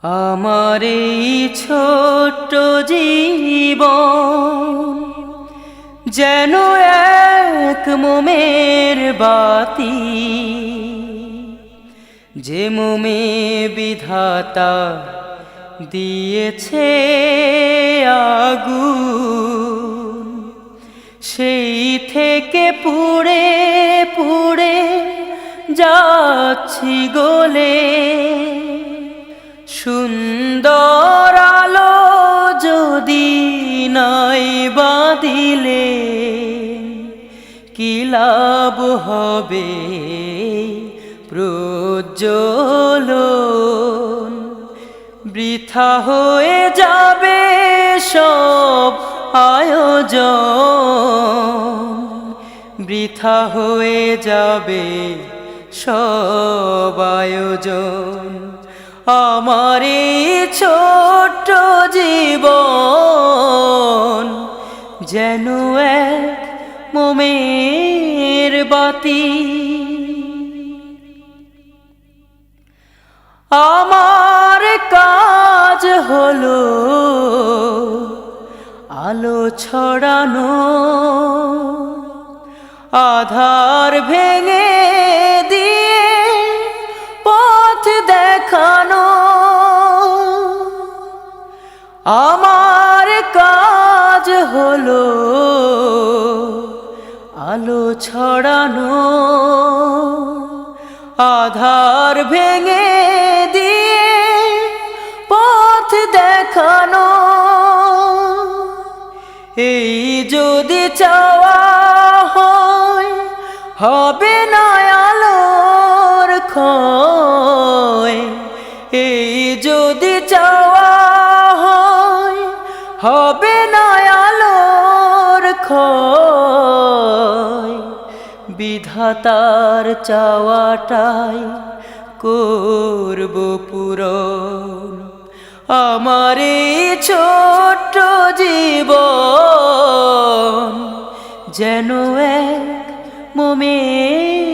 আমার এই ছোট্ট জীবন যেন এক মোমের বাতি, যে মোমে বিধাতা দিয়েছে আগুন, সেই থেকে পুড়ে পুড়ে যাচ্ছি গলে। সুন্দর আলো যদি নাই বাদিলে কি লাভ হবে প্রজ্বলন? বৃথা হয়ে যাবে সব আয়োজন, বৃথা হয়ে যাবে সব আয়োজন। আমার এই ছোট্ট জীবন যেন এক মোমের বাতি। আমার কাজ হলো আলো ছড়ানো, আধার ভেঙে দিয়ে পথ দেখানো। আমার কাজ হলো আলো ছড়ানো, আধার ভেঙে দিয়ে পথ দেখানো। এই যদি চাওয়া হয় হবে না আলোর ক্ষয়, এই যদি চাওয়া হয় হবে না আলোর ক্ষয়। বিধাতার চাওয়াটাই করব পূরণ। আমার এই ছোট্ট জীবন যেন এক